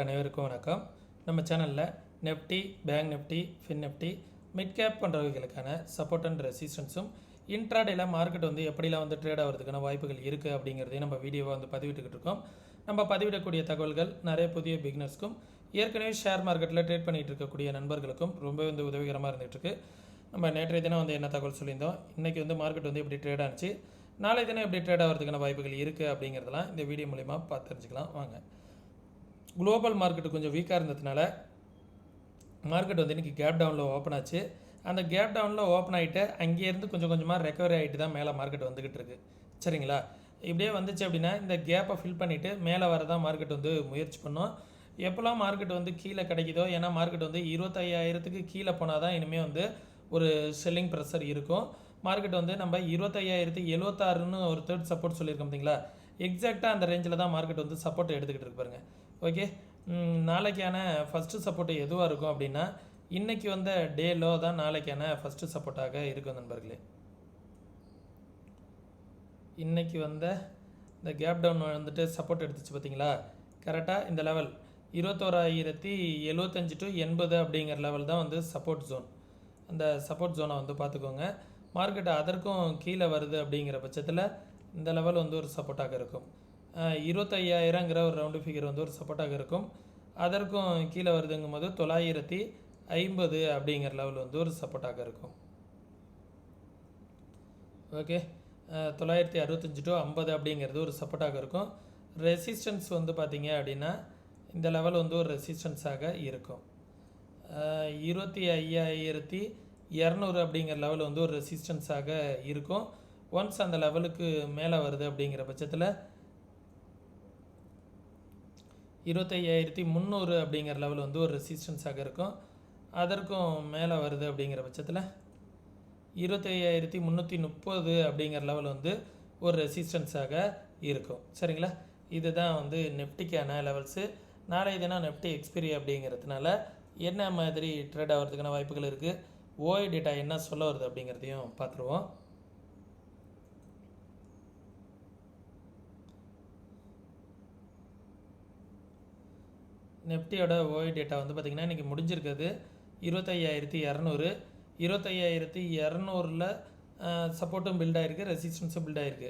அனைவருக்கும் வணக்கம். நம்ம சேனலில் Nifty, bank Nifty, fin Nifty, mid cap போன்றவைகளுக்கான சப்போர்ட் அண்ட் ரெசிஸ்டன்ஸும் இன்ட்ராடேல மார்க்கெட் எப்படிலாம் ட்ரேட் ஆகிறதுக்கான வாய்ப்புகள் இருக்குது அப்படிங்கிறதையும் நம்ம வீடியோவை பதிவிட்டுக்கிட்டு இருக்கோம். நம்ம பதிவிடக்கூடிய தகவல்கள் நிறைய புதிய பிகினர்ஸ்க்கும் ஏற்கனவே ஷேர் மார்க்கெட்டில் ட்ரேட் பண்ணிகிட்டு இருக்கக்கூடிய நண்பர்களுக்கும் ரொம்ப உதவிகரமாக இருந்துகிட்ருக்கு. நம்ம நேற்றைய தினம் என்ன தகவல் சொல்லியிருந்தோம், இன்றைக்கி மார்க்கெட் எப்படி ட்ரேட் ஆனிச்சு, நாளை தினம் எப்படி ட்ரேட் ஆகிறதுக்கான வாய்ப்புகள் இருக்குது அப்படிங்கிறதெல்லாம் இந்த வீடியோ மூலிமா பார்த்து தெரிஞ்சுக்கலாம் வாங்க. குளோபல் மார்க்கெட்டு கொஞ்சம் வீக்காக இருந்ததுனால மார்க்கெட் இன்றைக்கி கேப் டவுனில் ஓப்பன் ஆச்சு. அந்த கேப் டவுனில் ஓப்பன் ஆகிட்டு அங்கேருந்து கொஞ்சம் கொஞ்சமாக ரெக்கவரி ஆகிட்டு தான் மேலே மார்க்கெட் வந்துக்கிட்டு இருக்குது. சரிங்களா, இப்படியே வந்துச்சு அப்படின்னா இந்த கேப்பை ஃபில் பண்ணிவிட்டு மேலே வரதான் மார்க்கெட் முயற்சி பண்ணோம். எப்போல்லாம் மார்க்கெட் கீழே கிடைக்குதோ, ஏன்னா மார்க்கெட் 25,000க்கு கீழே போனால் தான் இனிமேல் ஒரு செல்லிங் ப்ரெஷர் இருக்கும். மார்க்கெட் நம்ம 25,076ன்னு ஒரு தேர்ட் சப்போர்ட் சொல்லியிருக்கோம் பார்த்தீங்களா, எக்ஸாக்டாக அந்த ரேஞ்சில் தான் மார்க்கெட் சப்போர்ட் எடுத்துக்கிட்டு இருக்கு பாருங்கள். ஓகே, நாளைக்கான ஃபஸ்ட்டு சப்போர்ட் எதுவாக இருக்கும் அப்படின்னா இன்றைக்கி டே லோ தான் நாளைக்கான ஃபஸ்ட்டு சப்போர்ட்டாக இருக்கும் நண்பர்களே. இன்றைக்கி இந்த கேப் டவுன் சப்போர்ட் எடுத்துச்சு பார்த்தீங்களா, கரெக்டாக இந்த லெவல் 21,075 to 80 அப்படிங்கிற லெவல் தான் சப்போர்ட் ஜோன். அந்த சப்போர்ட் ஜோனை பார்த்துக்கோங்க. மார்க்கெட் அதற்கும் கீழே வருது அப்படிங்கிற பட்சத்தில் இந்த லெவல் ஒரு சப்போர்ட்டாக இருக்கும். 25,000ங்கிற ஒரு ரவுண்டு ஃபிகர் ஒரு சப்போர்ட்டாக இருக்கும். அதற்கும் கீழே வருதுங்கும் போது 950 அப்படிங்கிற லெவல் ஒரு சப்போர்ட்டாக இருக்கும். ஓகே, 965 to 50 அப்படிங்கிறது ஒரு சப்போர்ட்டாக இருக்கும். ரெசிஸ்டன்ஸ் பார்த்தீங்க அப்படின்னா இந்த லெவல் ஒரு ரெசிஸ்டன்ஸாக இருக்கும். 25,200 அப்படிங்கிற லெவல் ஒரு ரெசிஸ்டன்ஸாக இருக்கும். ஒன்ஸ் அந்த லெவலுக்கு மேலே வருது அப்படிங்கிற பட்சத்தில் 25,300 அப்படிங்கிற லெவல் ஒரு ரெசிஸ்டன்ஸாக இருக்கும். அதற்கும் மேலே வருது அப்படிங்கிற பட்சத்தில் 25,330 அப்படிங்கிற லெவல் ஒரு ரெசிஸ்டன்ஸாக இருக்கும். சரிங்களா, இதுதான் நெஃப்டிக்கான லெவல்ஸு. நாளைய தினம் நெஃப்டி எக்ஸ்பிரி அப்படிங்கிறதுனால என்ன மாதிரி ட்ரேட் ஆகிறதுக்கான வாய்ப்புகள் இருக்குது, ஓஐ டேட்டா என்ன சொல்ல வருது அப்படிங்கிறதையும் பார்த்துருவோம். நெஃப்டியோட ஓஐ டேட்டா பார்த்திங்கன்னா இன்றைக்கி முடிஞ்சிருக்குது 25,200. 25,200ல் சப்போர்ட்டும் பில்ட் ஆகிருக்கு, ரெசிஸ்டன்ஸும் பில்ட் ஆகிருக்கு.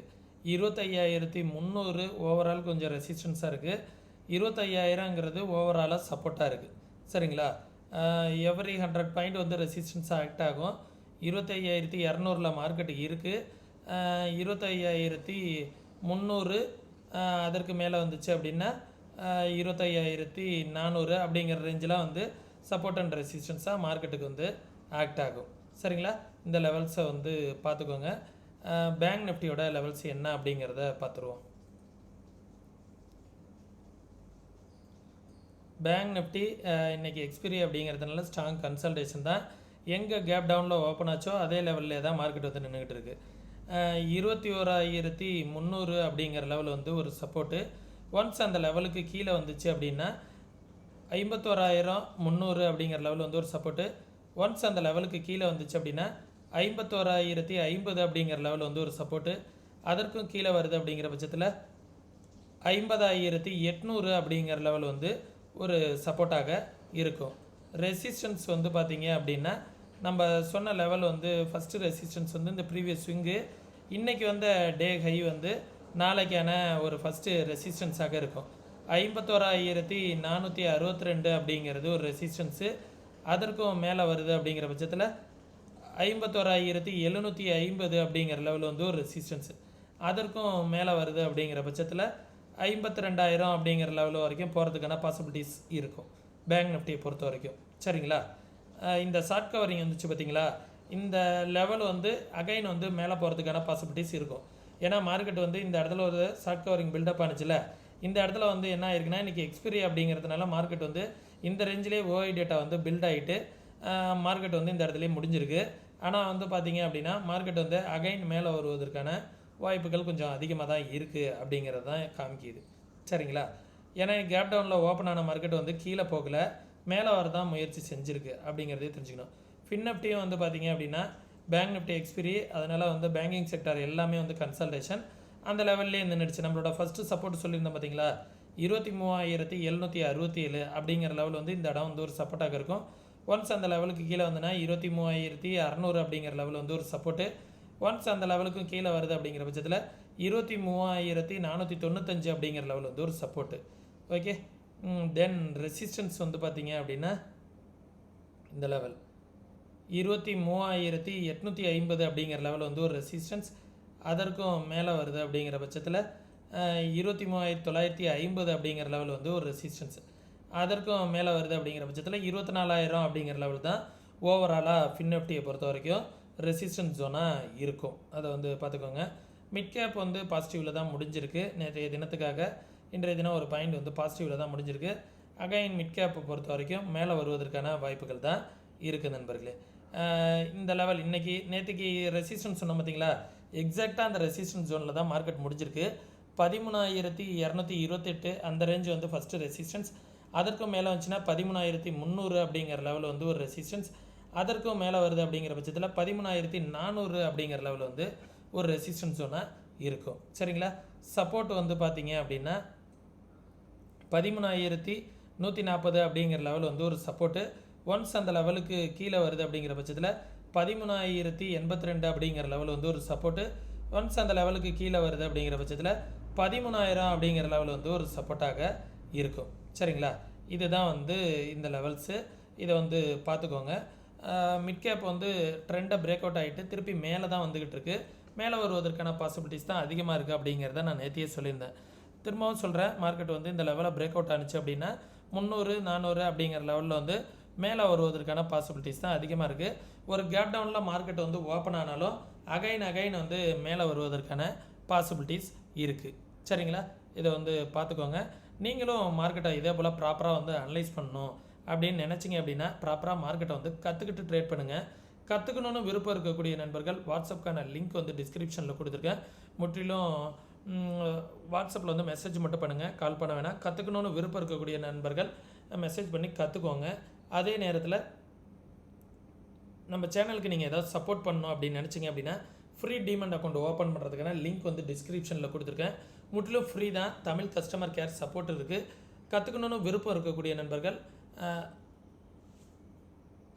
25,300 ஓவரால் கொஞ்சம் ரெசிஸ்டன்ஸாக இருக்குது. 25,000ங்கிறது ஓவராலாக சப்போர்ட்டாக இருக்குது. சரிங்களா, எவ்ரி 100 பாயிண்ட் ரெசிஸ்டன்ஸாக ஆக்ட் ஆகும். 25,200ல் மார்க்கெட் இருக்குது. 25,300 அதற்கு மேலே வந்துச்சு அப்படின்னா 25,400 அப்படிங்கிற ரேஞ்செலாம் சப்போர்ட் அண்ட் ரெசிஸ்டன்ஸாக மார்க்கெட்டுக்கு ஆக்ட் ஆகும். சரிங்களா, இந்த லெவல்ஸை பார்த்துக்கோங்க. பேங்க் நிஃப்டியோட லெவல்ஸ் என்ன அப்படிங்கிறத பார்த்துருவோம். பேங்க் நிஃப்டி இன்றைக்கி எக்ஸ்பிரி அப்படிங்கிறதுனால ஸ்ட்ராங் கன்சல்டேஷன் தான். எங்கே கேப் டவுனில் ஓப்பன் ஆச்சோ அதே லெவல்லே தான் மார்க்கெட் நின்றுக்கிட்டு இருக்குது. 21,300 அப்படிங்கிற லெவல் ஒரு சப்போர்ட்டு. ஒன்ஸ் அந்த லெவலுக்கு கீழே வந்துச்சு அப்படின்னா 51,300 அப்படிங்கிற லெவல் ஒரு சப்போர்ட்டு. ஒன்ஸ் அந்த லெவலுக்கு கீழே வந்துச்சு அப்படின்னா 51,050 அப்படிங்கிற லெவல் ஒரு சப்போர்ட்டு. அதற்கும் கீழே வருது அப்படிங்கிற பட்சத்தில் 50,800 அப்படிங்கிற லெவல் ஒரு சப்போர்ட்டாக இருக்கும். ரெசிஸ்டன்ஸ் பார்த்தீங்க அப்படின்னா நம்ம சொன்ன லெவல் ஃபஸ்ட்டு ரெசிஸ்டன்ஸ் இந்த ப்ரீவியஸ் ஸ்விங்கு, இன்றைக்கி டே ஹை நாளைக்கான ஒரு ஃபஸ்ட்டு ரெசிஸ்டன்ஸாக இருக்கும். 51,462 அப்படிங்கிறது ஒரு ரெசிஸ்டன்ஸு. அதற்கும் மேலே வருது அப்படிங்கிற பட்சத்தில் 51,750 அப்படிங்கிற லெவல் ஒரு ரெசிஸ்டன்ஸு. அதற்கும் மேலே வருது அப்படிங்கிற பட்சத்தில் 52,000 அப்படிங்கிற லெவல் வரைக்கும் போகிறதுக்கான பாசிபிலிட்டிஸ் இருக்கும் பேங்க் நிஃப்டியை பொறுத்த வரைக்கும். சரிங்களா, இந்த ஷார்ட் கவரிங் வந்துச்சு பார்த்தீங்களா, இந்த லெவல் அகைன் மேலே போகிறதுக்கான பாசிபிலிட்டிஸ் இருக்கும். ஏன்னா மார்க்கெட் இந்த இடத்துல ஒரு ஷார்ட் கவரிங் பில்டப் ஆனிச்சுல, இந்த இடத்துல என்ன ஆயிருக்குன்னா இன்றைக்கி எக்ஸ்பிரி அப்படிங்கிறதுனால மார்க்கெட் இந்த ரேஞ்சிலே ஓஐ டேட்டா பில்ட் ஆகிட்டு மார்க்கெட் இந்த இடத்துலேயே முடிஞ்சிருக்கு. ஆனால் பார்த்தீங்க அப்படின்னா மார்க்கெட் அகைன் மேலே வருவதற்கான வாய்ப்புகள் கொஞ்சம் அதிகமாக தான் இருக்குது அப்படிங்கிறது தான் காமிக்கிது. சரிங்களா, ஏன்னா கேப் டவுனில் ஓப்பன் ஆன மார்க்கெட் கீழே போகலை, மேலே வரதான் முயற்சி செஞ்சுருக்கு அப்படிங்கிறதே தெரிஞ்சுக்கணும். ஃபின் நிஃப்டியும் பார்த்தீங்க அப்படின்னா பேங்க் நிஃப்டி எக்ஸ்பிரி, அதனால் பேங்கிங் செக்டர் எல்லாமே கன்சல்டேஷன் அந்த லெவல்லே நின்றுடுச்சு. நம்மளோட ஃபஸ்ட்டு சப்போர்ட் சொல்லியிருந்தோம் பார்த்தீங்களா, 23,767 அப்படிங்கிற லெவல் வந்து இந்த இடம் வந்து ஒரு சப்போர்ட்டாக இருக்கும். ஒன்ஸ் அந்த லெவலுக்கு கீழே வந்துன்னா 23,600 அப்படிங்கிற லெவல் வந்து ஒரு சப்போர்ட்டு. ஒன்ஸ் அந்த லெவலுக்கும் கீழே வருது அப்படிங்கிற பட்சத்தில் 23,495 அப்படிங்கிற லெவல் வந்து ஒரு சப்போர்ட்டு. ஓகே, தென் ரெசிஸ்டன்ஸ் வந்து பார்த்தீங்க அப்படின்னா இந்த லெவல் 23,850 அப்படிங்கிற லெவல் வந்து ஒரு ரெசிஸ்டன்ஸ். அதற்கும் மேலே வருது அப்படிங்கிற பட்சத்தில் 23,950 அப்படிங்கிற லெவல் வந்து ஒரு ரெசிஸ்டன்ஸ். அதற்கும் மேலே வருது அப்படிங்கிற பட்சத்தில் 24,000 அப்படிங்கிற லெவல் தான் ஓவராலாக ஃபின்னிஃப்டியை பொறுத்த வரைக்கும் ரெசிஸ்டன்ஸ் ஜோனாக இருக்கும். அதை வந்து பார்த்துக்கோங்க. மிட் கேப் வந்து பாசிட்டிவில் தான் முடிஞ்சிருக்கு நேற்றைய தினத்துக்காக. இன்றைய தினம் ஒரு பாயிண்ட் வந்து பாசிட்டிவில் தான் முடிஞ்சிருக்கு. அகைன் மிட் கேப்பை பொறுத்த வரைக்கும் மேலே வருவதற்கான வாய்ப்புகள் தான் இருக்குது நண்பர்களே. இந்த லெவல் இன்றைக்கி நேற்றுக்கு ரெசிஸ்டன்ஸ் சொன்னோம் பார்த்தீங்களா, எக்ஸாக்டாக அந்த ரெசிஸ்டன்ஸ் ஜோனில் தான் மார்க்கெட் முடிஞ்சிருக்கு. 13,228 அந்த ரேஞ்சு வந்து ஃபஸ்ட்டு ரெசிஸ்டன்ஸ். அதற்கும் மேலே வந்துச்சுன்னா 13,300 அப்படிங்கிற லெவல் வந்து ஒரு ரெசிஸ்டன்ஸ். அதற்கும் மேலே வருது அப்படிங்கிற பட்சத்தில் 13,400 அப்படிங்கிற லெவல் வந்து ஒரு ரெசிஸ்டன்ஸ் ஜோனாக இருக்கும். சரிங்களா. சப்போர்ட் வந்து பார்த்தீங்க அப்படின்னா 13,140 அப்படிங்கிற லெவல் வந்து ஒரு சப்போர்ட்டு. ஒன்ஸ் அந்த லெவலுக்கு கீழே வருது அப்படிங்கிற பட்சத்தில் 13,082 அப்படிங்கிற லெவல் வந்து ஒரு சப்போர்ட்டு. ஒன்ஸ் அந்த லெவலுக்கு கீழே வருது அப்படிங்கிற பட்சத்தில் 13,000 அப்படிங்கிற லெவல் வந்து ஒரு சப்போர்ட்டாக இருக்கும். சரிங்களா. இதுதான் வந்து இந்த லெவல்ஸு. இதை வந்து பார்த்துக்கோங்க. மிட் கேப் வந்து ட்ரெண்டை பிரேக் அவுட் ஆகிட்டு திருப்பி மேலே தான் வந்துக்கிட்டு இருக்குது. மேலே வருவதற்கான பாசிபிலிட்டிஸ் தான் அதிகமாக இருக்குது அப்படிங்கிறத நான் நேற்றையே சொல்லியிருந்தேன். திரும்பவும் சொல்கிறேன், மார்க்கெட் வந்து இந்த லெவலில் பிரேக் அவுட் ஆனிச்சு அப்படின்னா 300, 400 அப்படிங்கிற லெவலில் வந்து மேலே வருவதற்கான பாசிபிலிட்டிஸ் தான் அதிகமாக இருக்குது. ஒரு கேப் டவுனில் மார்க்கெட் வந்து ஓப்பன் ஆனாலும் அகைன் வந்து மேலே வருவதற்கான பாசிபிலிட்டிஸ் இருக்குது. சரிங்களா. இதை வந்து பார்த்துக்கோங்க. நீங்களும் மார்க்கெட்டை இதே போல் ப்ராப்பராக வந்து அனலைஸ் பண்ணணும் அப்படின்னு நினச்சிங்க அப்படின்னா ப்ராப்பராக மார்க்கெட்டை வந்து கற்றுக்கிட்டு ட்ரேட் பண்ணுங்கள். கற்றுக்கணுன்னு விருப்பம் இருக்கக்கூடிய நண்பர்கள் வாட்ஸ்அப்புக்கான லிங்க் வந்து டிஸ்கிரிப்ஷனில் கொடுத்துருக்கேன். முற்றிலும் வாட்ஸ்அப்பில் வந்து மெசேஜ் மட்டும் பண்ணுங்கள், கால் பண்ண வேணாம். கற்றுக்கணுன்னு விருப்பம் இருக்கக்கூடிய நண்பர்கள் மெசேஜ் பண்ணி கற்றுக்கோங்க. அதே நேரத்தில் நம்ம சேனலுக்கு நீங்கள் ஏதாவது சப்போர்ட் பண்ணணும் அப்படின்னு நினச்சிங்க அப்படின்னா ஃப்ரீ டீமண்ட் அக்கௌண்ட் ஓப்பன் பண்ணுறதுக்கான லிங்க் வந்து டிஸ்கிரிப்ஷனில் கொடுத்துருக்கேன். முற்றிலும் ஃப்ரீ தான். தமிழ் கஸ்டமர் கேர் சப்போர்ட் இருக்குது. கற்றுக்கணுன்னு விருப்பம் இருக்கக்கூடிய நண்பர்கள்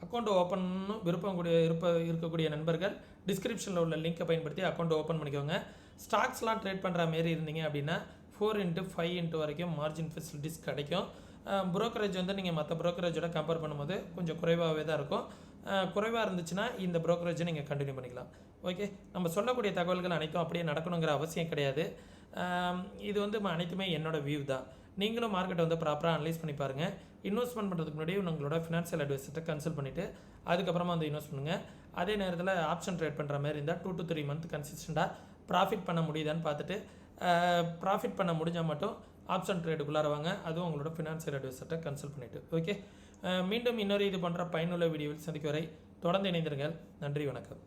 அக்கௌண்ட் ஓப்பன் இருக்கக்கூடிய நண்பர்கள் டிஸ்கிரிப்ஷனில் உள்ள லிங்க்கை பயன்படுத்தி அக்கௌண்ட் ஓப்பன் பண்ணிக்கோங்க. ஸ்டாக்ஸ்லாம் ட்ரேட் பண்ணுற மாரி இருந்தீங்க அப்படின்னா 4x5 வரைக்கும் மார்ஜின் ஃபெசிலிட்டிஸ் கிடைக்கும். புரோக்கரேஜ் வந்து நீங்கள் மற்ற புரோக்கரேஜோட கம்பேர் பண்ணும்போது கொஞ்சம் குறைவாகவே தான் இருக்கும். குறைவாக இருந்துச்சுன்னா இந்த புரோக்கரேஜை நீங்கள் கண்டினியூ பண்ணிக்கலாம். ஓகே, நம்ம சொல்லக்கூடிய தகவல்கள் அனைத்தும் அப்படியே நடக்கணுங்கிற அவசியம் கிடையாது. இது வந்து அனைத்துமே என்னோடய வியூ தான். நீங்களும் மார்க்கெட்டை வந்து ப்ராப்பராக அனலைஸ் பண்ணி பாருங்கள். இன்வெஸ்ட்மெண்ட் பண்ணுறதுக்கு முன்னாடி உங்களோட ஃபினான்ஷியல் அட்வைசர்கிட்ட கன்சல்ட் பண்ணிவிட்டு அதுக்கப்புறமா வந்து இன்வெஸ்ட் பண்ணுங்கள். அதே நேரத்தில் ஆப்ஷன் ட்ரேட் பண்ணுற மாதிரி இருந்தால் 2 to 3 month கன்சிஸ்டண்ட்டாக ப்ராஃபிட் பண்ண முடியுதான்னு பார்த்துட்டு ப்ராஃபிட் பண்ண முடிஞ்சால் மட்டும் ஆப்ஷன் ட்ரேடுக்குள்ளார வாங்க. அதுவும் உங்களோட ஃபினான்ஷியல் அட்வைசர்கிட்ட கன்சல்ட் பண்ணிவிட்டு. ஓகே, மீண்டும் இன்னொரு இது பண்ணுற பயனுள்ள வீடியோவில் சந்திக்கும் வரை தொடர்ந்து இணைந்திருங்கள். நன்றி, வணக்கம்.